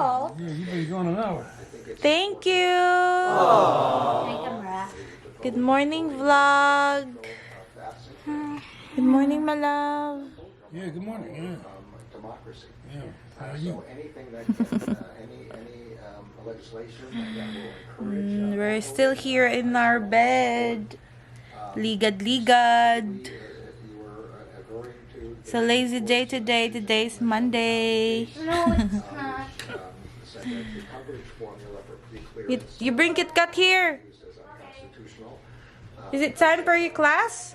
all. Yeah, you've been going an hour. Thank you. Hi, camera. Good morning, vlog. Good morning, my love. Yeah, good morning. Yeah. Democracy. Yeah. How are you? So anything that can, any legislation that will encourage. We're still here in our bed. Ligad-ligad. If you were agreeing to. It's a lazy day today. Today's Monday. No, it's not. The coverage formula for pre-clearance You bring Kit Kat here. used as unconstitutional. Is it time for your class?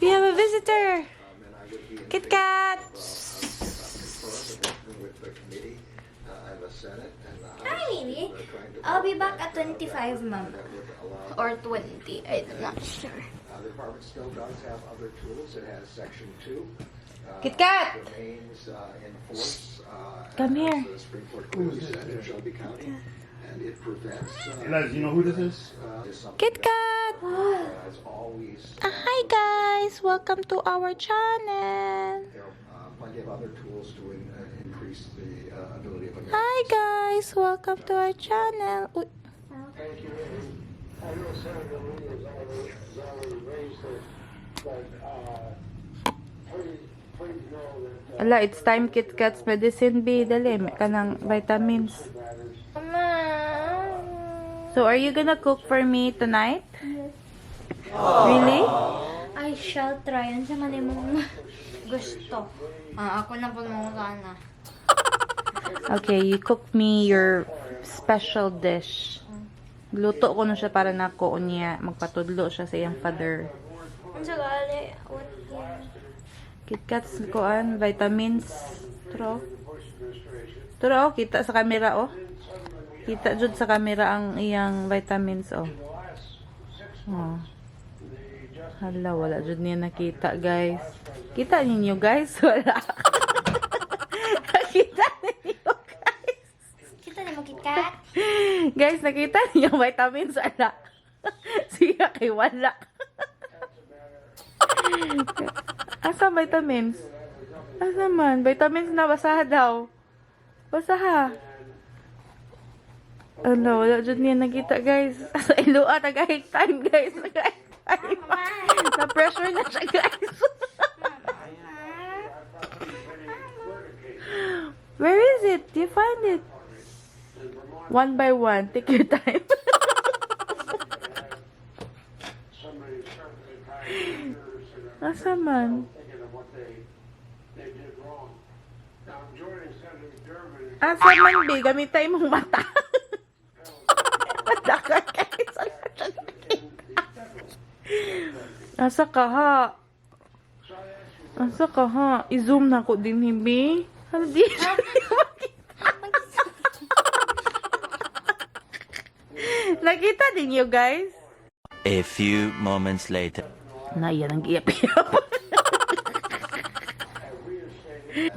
We have a visitor. Kit Kat. With the committee and the Senate and the House. Hi, Mimi. I'll be back at 25, Mom. Or 20. I'm not sure. The department still does have other tools. It has Section 2. Kit Kat. Remains in force. Come here. As the Supreme Court clearly said in Shelby County. And it prevents. Les, you know who this is? Kit Kat. As always, Hi guys. Welcome to our channel. there are plenty of other tools to increase the ability of Americans. Hi guys. Welcome to our channel. Uy. I know Senator Lee has already raised it, but please know that Ala, it's time Kit Kat's medicine B. Dali, may ka ng vitamins. Mama. So, are you gonna cook for me tonight? Really? I shall try. Ano sa mali mong gusto? Ako na po mong sana. Okay, you cook me your special dish. Luto ko na siya para nako niya. Magpatudlo siya sa iyang father. Ano sa gali? What here? Kit Kat's kuan, vitamins. Turo, kita sa camera, oh. Kita jud sa camera ang iyang vitamins, oh. Oh. Hala, wala jud niya nakita, guys. Kita ninyo, guys? Wala. Nakita ninyo, guys. Kita na mo, Kit Kat? Guys, nakita niyo yung vitamins, ala. Siya kay wala. Asa vitamins? Asa man? Vitamins na, basaha daw. Basaha. Ano, wala dyan niya nakita, guys. Sa ilua, nag-hike time, guys. Nag-hike time. Na-pressure na siya, guys. Where is it? Do you find it? One by one. Take your time. somebody certainly kind of Asa man? thinking of what they did wrong. Now, I'm joining Senator Durbin. Asa man, be? Gamitay mong mata. Mata ka, guys. Asa ka, ha? Asa ka, ha? I-zoom na ko din, hibi. Hindi siya nakita din you guys? A few moments later. Na, yan ang giap-iap.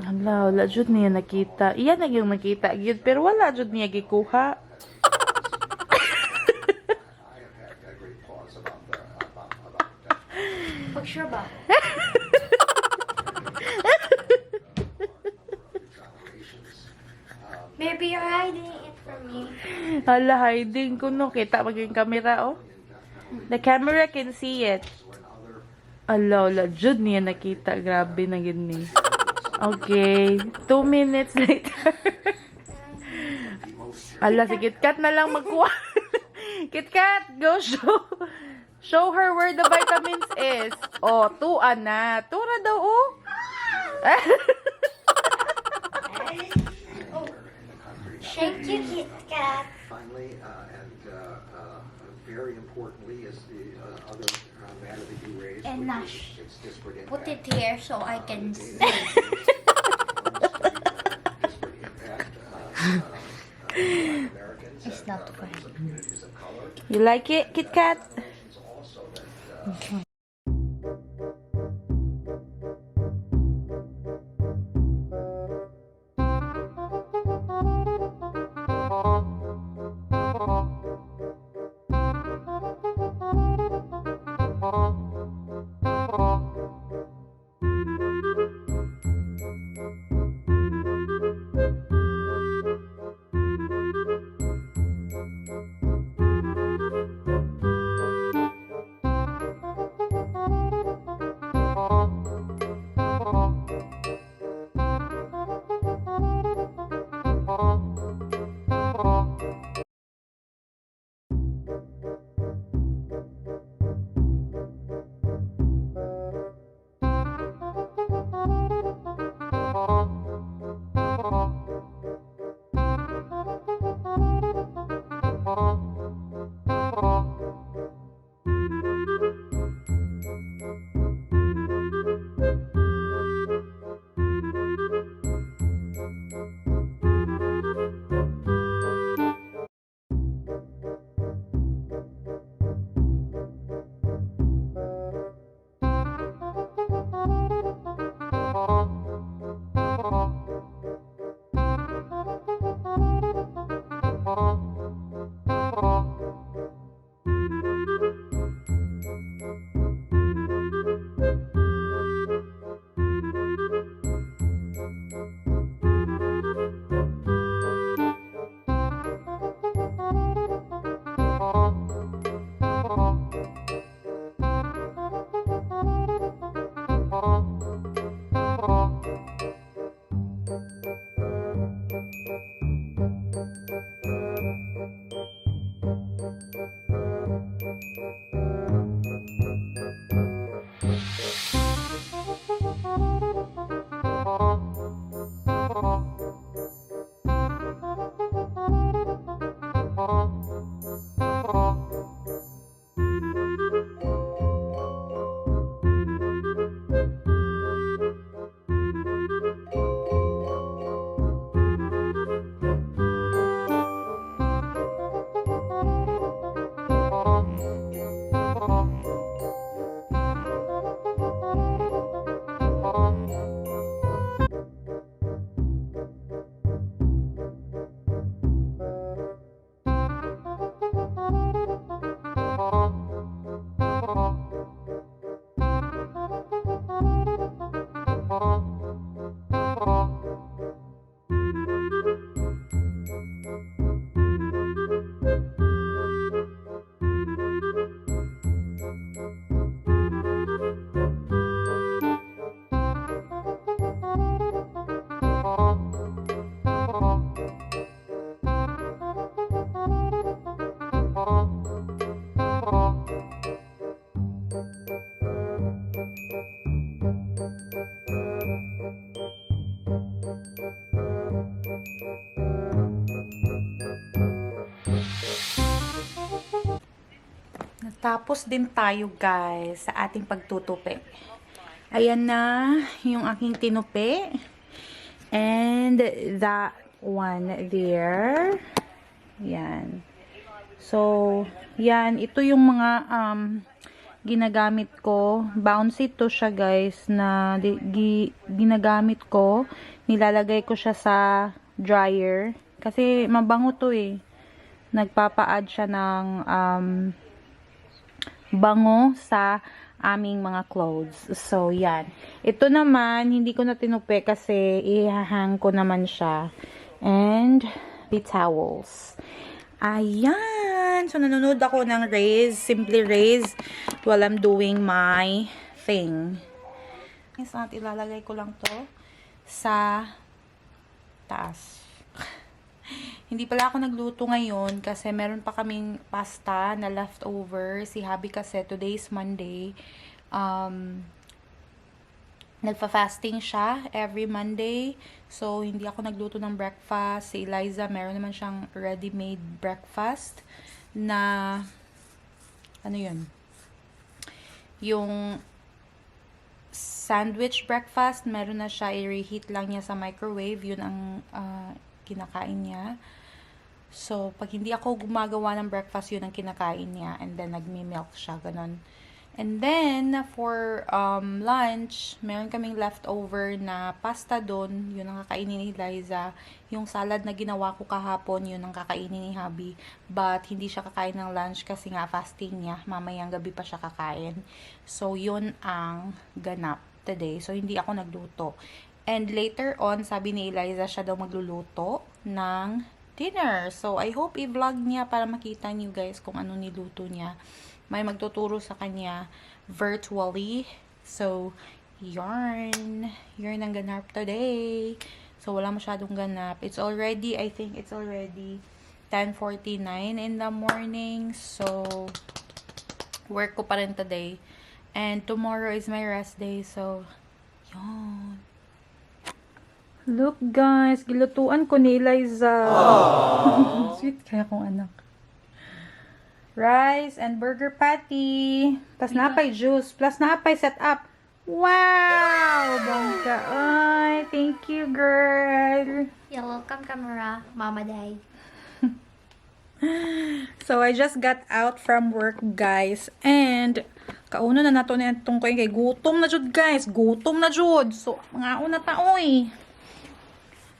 Hala, wala jud niya nakita. Iyan na yung nakita, yun, pero wala jud niya gikuha. Pag sure ba? Maybe you're hiding it from me. Hala, hiding ko no. Kita maging camera, oh. The camera can see it. Ala, wala jud niya nakita. Grabe na yun ni. Okay. 2 minutes later. Ala, si Kit Kat na lang magkuha. Kit Kat, go show. Show her where the vitamins is. Oh, 2 na. 2 na daw, oh. Thank you, Kit Kat. Finally, and very importantly, is the other matter that you raised. And which is its disparate impact. Put it here so I can see. Disparate impact Americans. It's not fun. Communities of color. You like it, Kit Kat? Also that Nakatapos din tayo, guys, sa ating pagtutupi. Ayan na yung aking tinupi. And that one there. Yan. So, yan. Ito yung mga ginagamit ko. Bouncy to siya, guys, na ginagamit ko. Nilalagay ko siya sa dryer. Kasi mabango to eh. Nagpapa-add siya ng bango sa aming mga clothes. So, yan. Ito naman, hindi ko na tinupi kasi ihahang ko naman siya. And, the towels. Ayan. So, nanonood ako ng Raise, Simply Raise, while I'm doing my thing. So, ilalagay ko lang to sa taas. Hindi pala ako nagluto ngayon kasi meron pa kaming pasta na leftover. Si Hubby kasi, today's Monday. Nagfa-fasting siya every Monday. So, hindi ako nagluto ng breakfast. Si Eliza, meron naman siyang ready-made breakfast na, ano yun? Yung sandwich breakfast, meron na siya, i-reheat lang niya sa microwave. Yun ang kinakain niya. So, pag hindi ako gumagawa ng breakfast, yun ang kinakain niya. And then, nagmi-milk siya. Ganon. And then, for lunch, meron kaming leftover na pasta doon. Yun ang kakainin ni Liza. Yung salad na ginawa ko kahapon, yun ang kakainin ni Hubby. But, hindi siya kakain ng lunch kasi nga fasting niya. Mamayang gabi pa siya kakain. So, yun ang ganap today. So, hindi ako nagluto. And later on, sabi ni Eliza, siya daw magluluto ng dinner. So, I hope i-vlog niya para makita niyo guys kung ano niluto niya. May magtuturo sa kanya virtually. So, yarn. Yarn ang ganap today. So, wala masyadong ganap. It's already, I think it's already 10:49 in the morning. So, work ko pa rin today. And tomorrow is my rest day. So, yarn. Look guys, gilutuan ko ni Eliza. Sweet kaya kong anak. Rice and burger patty. Plus napay juice. Plus napay set up. Wow! Bongga. Ay, thank you girl. You're welcome, camera. Mama Day. So, I just got out from work guys. And, kauno na nato na itong ko kay gutom na jud guys. Gutom na jud. So, mga una taoy.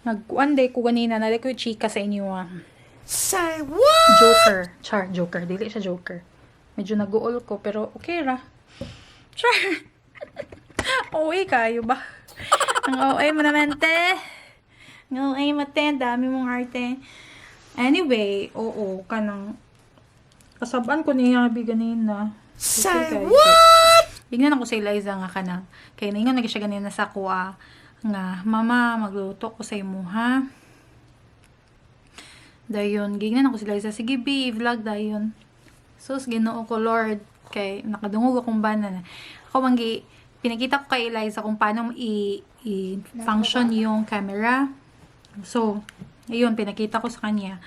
Nagkuan day ko ganina. Nalay ko yung chika sa inyo Say what? Joker. Char, Joker. Dili siya Joker. Medyo nag-uol ko, pero okay ra. Char. OA kayo ba? Ang OA mo naman, te. Ang OA mo, te. Dami mong arte. Anyway, oo, kanang kasaban ko niya ganina. Say what? Bignan ako sa Eliza nga kanang. Kaya naingon na siya ganina sa kuha. Nga, mama, magluto ko sa imo, ha? Dayon, gignan ako sila isa. Sige, B, vlog dayon. Sus, ginoo ko, Lord. Kay, nakadungog akong bana na. Ako, pinakita ko kay Eliza kung paano i-function yung camera. So, ayun, pinakita ko sa kanya.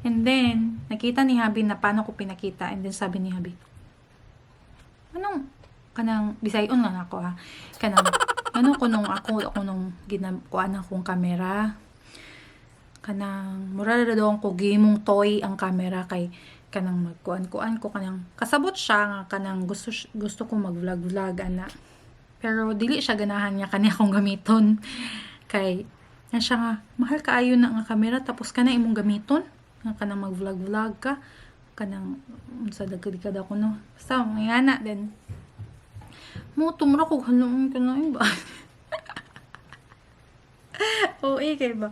And then, nakita ni Hubby na paano ko pinakita. And then, sabi ni Hubby, kanang, bisayon lang ako, ha? Kanang, ako nung ginakuan akong camera. Kanang mura ra daw ko gimong toy ang camera kay kanang magkuan-kuan ko kanang kasabot siya nga kanang gusto ko mag-vlog ana. Pero dili siya ganahan niya kani akong gamiton. Kay na siya nga mahal kaayo na nga camera tapos kana imong gamiton nga kanang mag-vlog ka kanang sa dagkad ako no. Basta may ana din. Mo tumra ko halong kanang ba. OA kayo ba?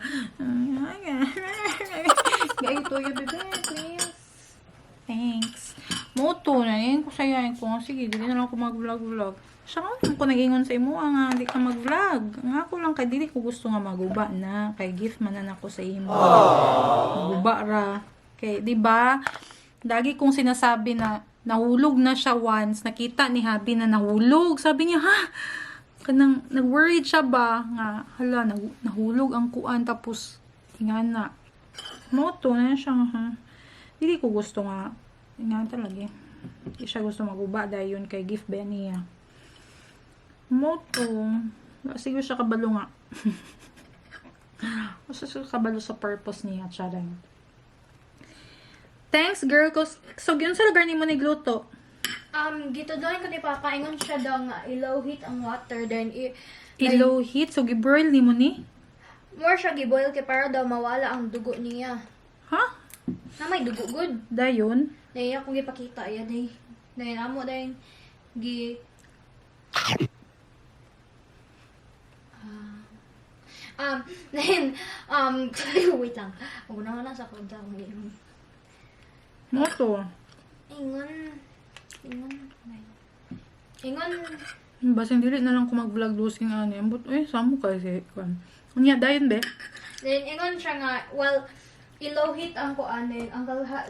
Gaya ito yung bebe, please. Thanks. Moto na yun ko sayahin ko. Sige, dili na lang ako mag-vlog. Siya ko nag-ingon sa imo nga, di ka mag-vlog. Nga ako lang kay dili ko gusto nga maguba na. Kay gift manan ako sa imo. Maguba ra. Kay, di ba? Lagi kong sinasabi na nahulog na siya once. Nakita ni Hubby na nahulog. Sabi niya, ha? Kanang nag-worried siya ba nga hala nahulog ang kuan tapos nga na moto na siya ha dili ko gusto nga nga talaga Di siya gusto maguba dahil yun kay gift ba niya. Moto. Siguro siya kabalo nga. Gusto siya kabalo sa purpose niya. Charing. Thanks, girl. So, yun sa lugar ni mo nigluto. Gito daw ko ni Papa, ingon siya daw nga, i-low heat ang water, then I-low heat. So, gibroil ni mo ni? more siya giboil kay para daw mawala ang dugo niya. Ha? Na may dugo good. Dayon? Dahil akong gipakita, yan eh. Dahil amo dahil then, wait lang. Una na sa kanya. Moto. Ingon. Basin dili na lang ko mag-vlog dosing ani. Ambot, samo kasi. Unya, dayon be? Then, ingon siya nga, well, i-low heat ang kuanin, ang kalha,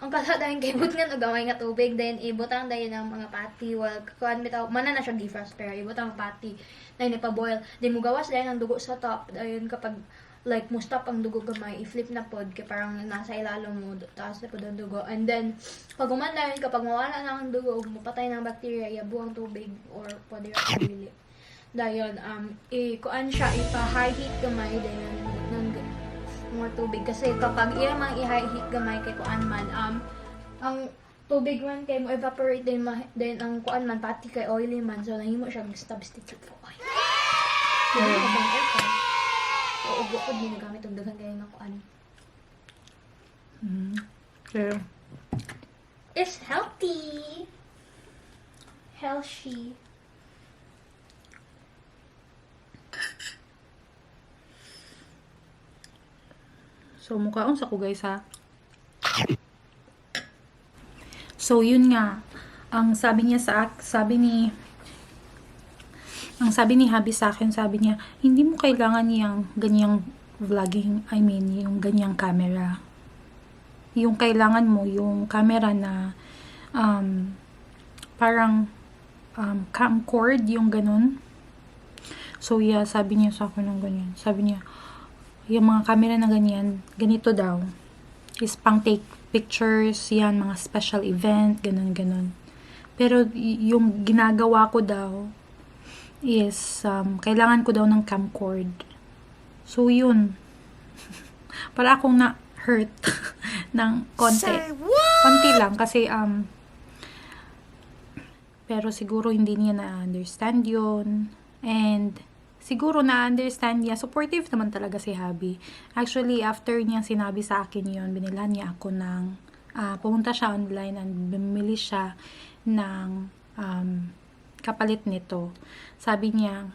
ang kalha dahil kay but nga nagamay nga tubig, then ibutang dahil ng mga pati, well, kuan bitaw, mana na siya defrost, pero ibutang pati, dahil ipaboil, then mugawas dahil ang dugo sa top, dahil kapag, like, mo stop ang dugo gamay, i-flip na pod, kaya parang nasa ilalim mo, taas na pod ang dugo, and then, pag uman dahil, kapag mawala na ang dugo, mapatay ng bacteria, iabo ang tubig, or pwede rin ang bili. Dahil, kuan siya, ipa-high heat gamay, dahil, more tubig kasi kapag mang i-high heat gamay kay kuan man ang tubig man kay mo evaporate din ang kuan man pati kay oily man so nahimo siya substitute for oil. Dili ka bang aircon. So ubo ko din gamit og daghan kay nga kuan. Okay. It's healthy. Healthy. So, mukhaon sa ko guys ha. So, yun nga. Ang sabi ni Hubby sa akin, sabi niya, hindi mo kailangan yung ganyang vlogging, yung ganyang camera. Yung kailangan mo, yung camera na parang camcord, yung ganun. So, yeah, sabi niya sa akin ng ganyan. Sabi niya, yung mga camera na ganyan, ganito daw. Is pang take pictures, yan, mga special event, ganun. Pero yung ginagawa ko daw is, kailangan ko daw ng camcord. So, yun. Para akong na-hurt ng konti. Konti lang, kasi, pero siguro hindi niya na-understand yun. And, siguro na-understand niya. Supportive naman talaga si Hubby. Actually, after niya sinabi sa akin yun, binilhan niya ako ng, pumunta siya online and bumili siya ng kapalit nito. Sabi niya,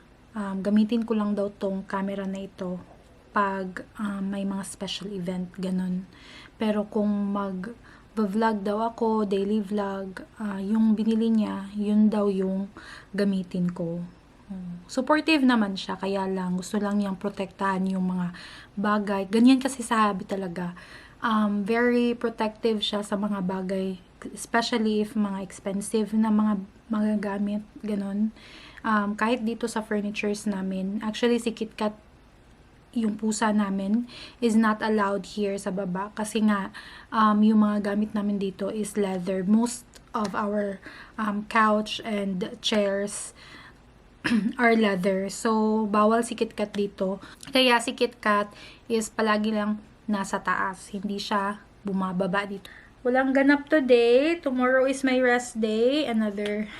gamitin ko lang daw tong camera na ito pag may mga special event, ganun. Pero kung mag-vlog daw ako, daily vlog, yung binili niya, yun daw yung gamitin ko. Supportive naman siya, kaya lang gusto lang niyang protektahan yung mga bagay. Ganyan kasi sa Hubby talaga. Very protective siya sa mga bagay, especially if mga expensive na mga gamit, ganun. Kahit dito sa furnitures namin, actually si KitKat, yung pusa namin, is not allowed here sa baba. Kasi nga, yung mga gamit namin dito is leather. Most of our couch and chairs are leather. So, bawal si KitKat dito. Kaya si KitKat is palagi lang nasa taas. Hindi siya bumababa dito. Walang ganap today. Tomorrow is my rest day. Another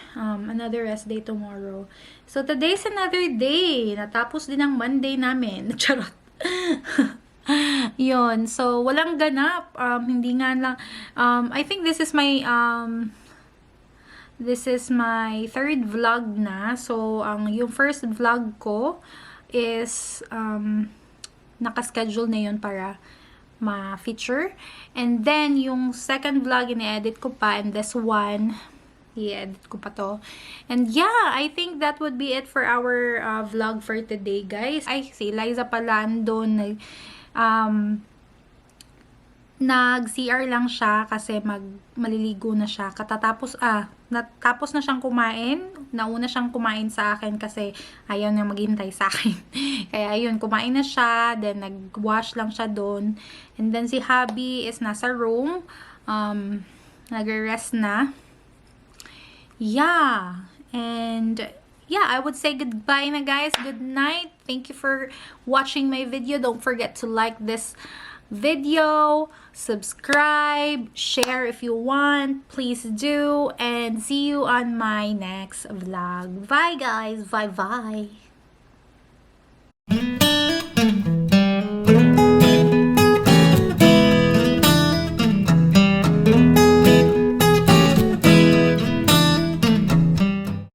rest day tomorrow. So, today's another day. Natapos din ang Monday namin. Charot. Yun. So, walang ganap. Hindi nga lang. I think this is my third vlog na. So, yung first vlog ko is naka-schedule na yun para ma-feature. And then, yung second vlog, ini-edit ko pa. And this one, i-edit ko pa to. And yeah, I think that would be it for our vlog for today, guys. Ay, si Liza pala andun. Nag-CR lang siya kasi maliligo na siya. Natapos na siyang kumain. Nauna siyang kumain sa akin kasi ayaw niya maghintay sa akin. Kaya ayun, kumain na siya. Then nag-wash lang siya doon. And then si Hubby is nasa room. Nag-rest na. Yeah. And yeah, I would say goodbye na guys. Good night. Thank you for watching my video. Don't forget to like this video, subscribe, share if you want. Please do. And see you on my next vlog. Bye guys. Bye bye.